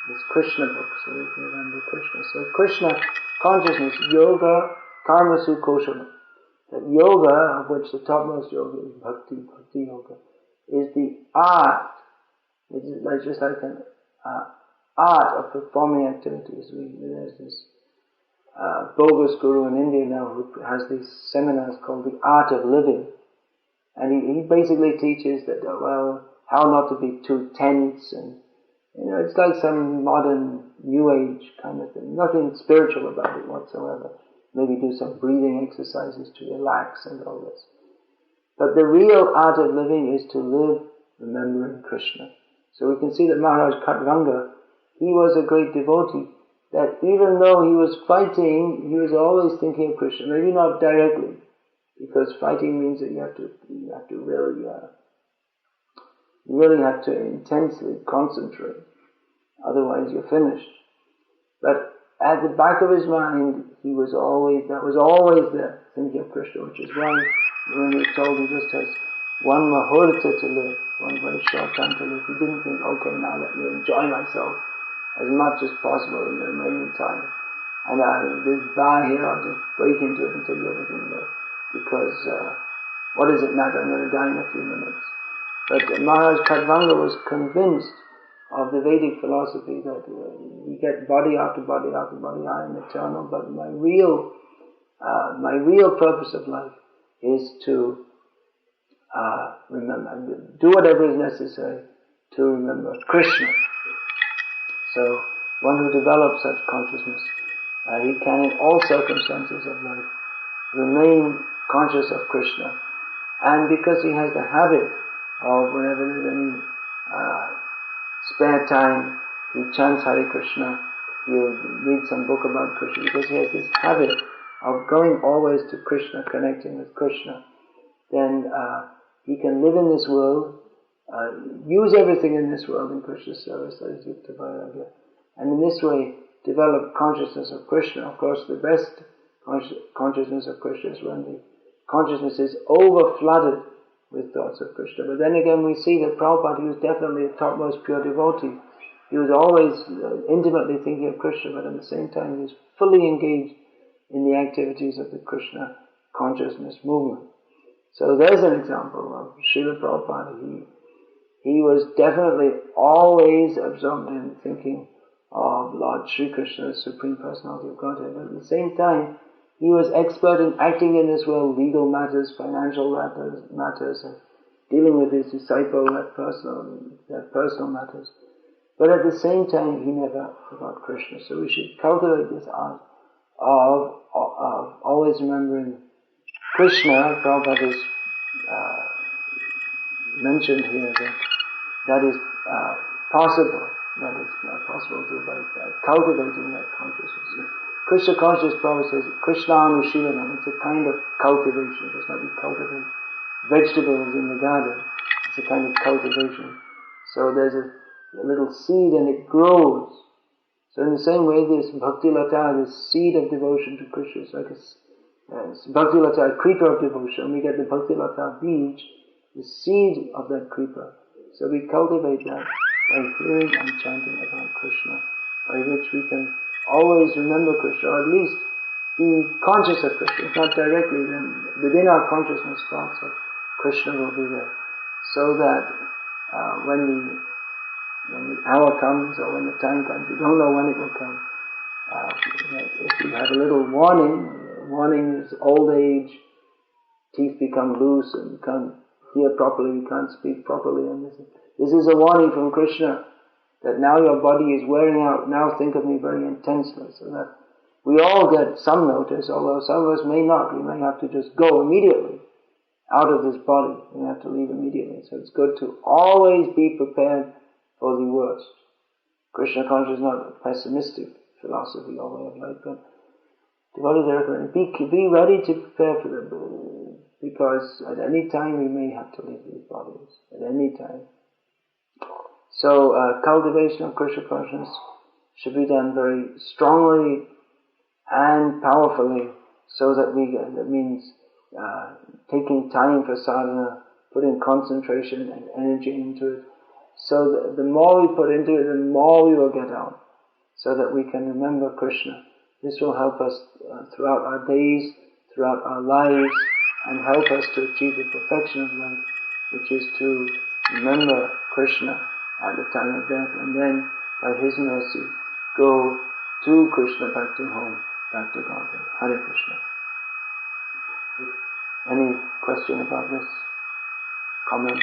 [SPEAKER 2] this Krishna book, so we can remember Krishna. So Krishna consciousness, yoga, karma sukoshala. That yoga, of which the topmost yoga is Bhakti yoga, is the art. It's just like an art of performing activities. There's this bogus guru in India now who has these seminars called the Art of Living. And he basically teaches that, how not to be too tense, and it's like some modern New Age kind of thing. Nothing spiritual about it whatsoever. Maybe do some breathing exercises to relax and all this. But the real art of living is to live remembering Krishna. So we can see that Maharaj Khatvanga, he was a great devotee, that even though he was fighting, he was always thinking of Krishna. Maybe not directly, because fighting means that you have to really have to intensely concentrate. Otherwise you're finished. But at the back of his mind, that was always there, thinking of Krishna, which is why when he told he just has one mahurta to live, one very short time to live, he didn't think, okay, now let me enjoy myself as much as possible in the remaining time. And this bar here, I'll just break into it and take everything there. Because what does it matter? I'm going to die in a few minutes. But Maharaj Khatvanga was convinced of the Vedic philosophy that we get body after body after body, I am eternal, but my real purpose of life is to remember, do whatever is necessary to remember Krishna. So one who develops such consciousness, he can in all circumstances of life remain conscious of Krishna. And because he has the habit of whenever there's any spare time, he chants Hare Krishna, he'll read some book about Krishna, because he has this habit of going always to Krishna, connecting with Krishna, then he can live in this world, use everything in this world in Krishna's service, that is Yukta Vairagya, and in this way develop consciousness of Krishna. Of course, the best consciousness of Krishna is when the consciousness is over-flooded with thoughts of Krishna. But then again, we see that Prabhupada, he was definitely a topmost pure devotee. He was always intimately thinking of Krishna, but at the same time he was fully engaged in the activities of the Krishna consciousness movement. So there's an example of Srila Prabhupada. He was definitely always absorbed in thinking of Lord Sri Krishna, the Supreme Personality of Godhead. But at the same time, he was expert in acting in this world, legal matters, financial matters, and dealing with his disciple, that personal matters. But at the same time, he never forgot Krishna. So we should cultivate this art of always remembering Krishna. Prabhupada is mentioned here that is possible. That is possible to by cultivating that consciousness. Krishna consciousness, Prabhupada says, Krishna Anushilanam, it's a kind of cultivation. Just like we cultivate vegetables in the garden, it's a kind of cultivation. So there's a little seed and it grows. So in the same way, this Bhakti Lata, this seed of devotion to Krishna, is like a Bhakti Lata, a creeper of devotion. We get the Bhakti Lata beach, the seed of that creeper. So we cultivate that by hearing and chanting about Krishna, by which we can always remember Krishna, or at least be conscious of Krishna. If not directly, then within our consciousness, thoughts of Krishna will be there. So that when the hour comes, or when the time comes, we don't know when it will come. If we have a little warning is old age, teeth become loose and you can't hear properly, you can't speak properly, and this is a warning from Krishna that now your body is wearing out, now think of me very intensely, so that we all get some notice, although some of us may not. We may have to just go immediately out of this body, we have to leave immediately. So it's good to always be prepared for the worst. Krishna consciousness is not a pessimistic philosophy or way of life, but devotees are recommended, be ready to prepare for them, because at any time we may have to leave these bodies, at any time. So cultivation of Krishna consciousness should be done very strongly and powerfully, so that that means taking time for sadhana, putting concentration and energy into it. So that the more we put into it, the more we will get out, so that we can remember Krishna. This will help us throughout our days, throughout our lives, and help us to achieve the perfection of life, which is to remember Krishna at the time of death, and then, by His mercy, go to Krishna, back to home, back to Godhead. Hare Krishna. Any question about this? Comment?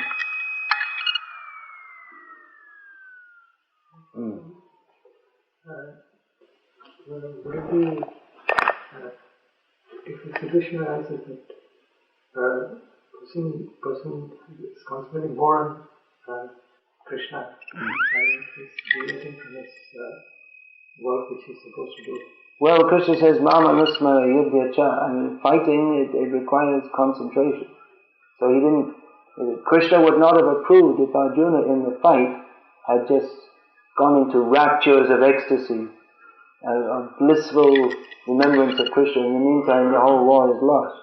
[SPEAKER 4] Would it be, if the situation arises that person is concentrating more on Krishna and is deviating from his work which he's supposed to do?
[SPEAKER 2] Well, Krishna says, Mama Nusmara Yudhya Cha. I mean, fighting, it requires concentration. So Krishna would not have approved if Arjuna in the fight had just gone into raptures of ecstasy, of blissful remembrance of Krishna. In the meantime, the whole war is lost.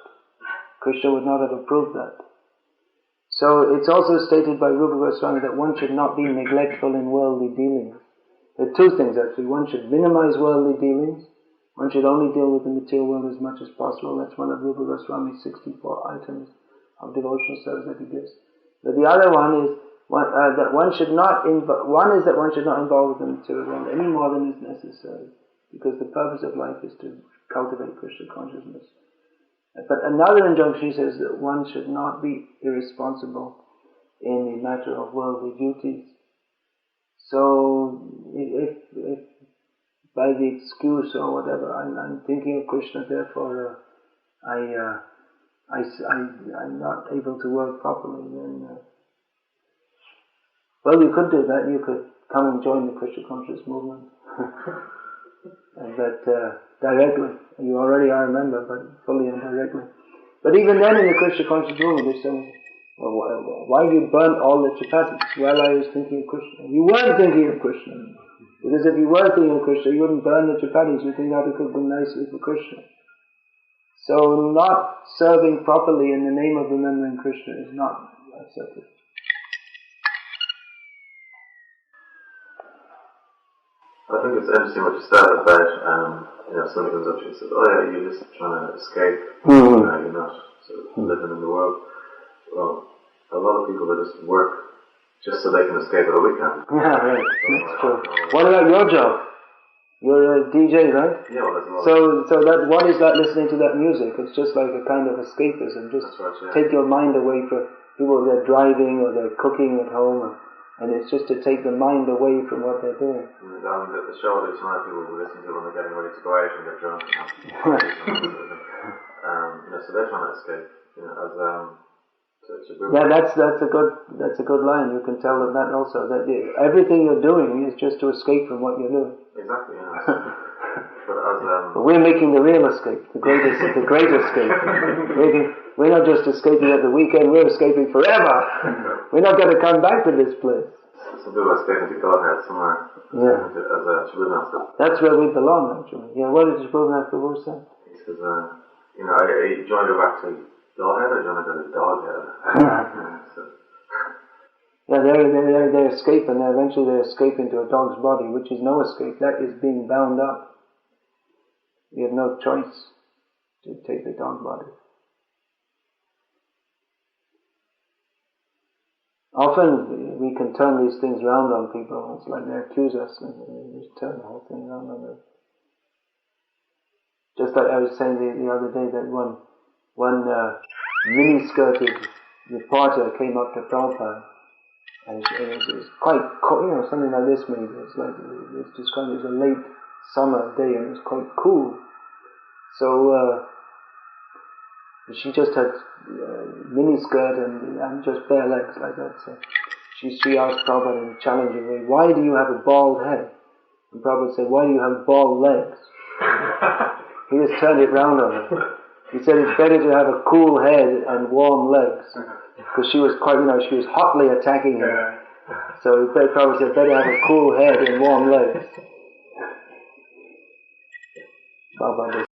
[SPEAKER 2] Krishna would not have approved that. So it's also stated by Rupa Goswami that one should not be neglectful in worldly dealings. There are two things actually. One should minimize worldly dealings. One should only deal with the material world as much as possible. That's one of Rupa Goswami's 64 items of devotional service that he gives. But the other one is that one should not involve with the material world any more than is necessary, because the purpose of life is to cultivate Krishna consciousness. But another injunction says that one should not be irresponsible in the matter of worldly duties. So if by the excuse or whatever, I'm thinking of Krishna, therefore I'm not able to work properly, then well, you could do that. You could come and join the Krishna conscious movement. But directly, you already are a member, but fully and directly. But even then, in the Krishna conscious movement, they're saying, well, why you burnt all the chapatis? Well, I was thinking of Krishna. You weren't thinking of Krishna. Because if you were thinking of Krishna, you wouldn't burn the chapatis. You think how to cook them nicely for Krishna. So not serving properly in the name of remembering Krishna is not accepted.
[SPEAKER 3] I think it's interesting what you said about, somebody comes up to you and says, oh yeah, you're just trying to escape, you're not sort of living in the world. Well, a lot of people that just work just so they can escape at a weekend.
[SPEAKER 2] Yeah, right, that's true. What about your job? You're a DJ, right?
[SPEAKER 3] Yeah, well, that's a lot.
[SPEAKER 2] So that what is that listening to that music? It's just like a kind of escapism, just
[SPEAKER 3] right, yeah.
[SPEAKER 2] Take your mind away from people. They're driving or they're cooking at home, and it's just to take the mind away from what they're doing.
[SPEAKER 3] The show that tonight people will listen to when they're getting ready to go out and get drunk. So they're trying to escape.
[SPEAKER 2] Yeah, that's a good line. You can tell them that also. That everything you're doing is just to escape from what you're doing.
[SPEAKER 3] Exactly. Yeah. But
[SPEAKER 2] we're making the real escape, the great escape. We're not just escaping at the weekend, we're escaping forever. We're not going to come back to this place.
[SPEAKER 3] Some people are escaping to Godhead somewhere.
[SPEAKER 2] Yeah.
[SPEAKER 3] As a Srimad said.
[SPEAKER 2] That's where we belong, actually. Yeah, what did Srimad say?
[SPEAKER 3] He says, you joined her back to Godhead or joined her to Doghead?
[SPEAKER 2] Yeah, they escape, and eventually they escape into a dog's body, which is no escape. That is being bound up. You have no choice to take the dog body. Often we can turn these things around on people. It's like they accuse us, and we just turn the whole thing around on them. Just like I was saying the other day, that one mini-skirted reporter came up to Prabhupada, and it was quite, something like this maybe. It's described as a late summer day, and it was quite cool. So she just had mini skirt and just bare legs like that. So she asked Prabhupada in a challenging way, "Why do you have a bald head?" And Prabhupada said, "Why do you have bald legs?" He just turned it round on her. He said it's better to have a cool head and warm legs, because she was quite, she was hotly attacking him. So Prabhupada said, better have a cool head and warm legs. Prabhupada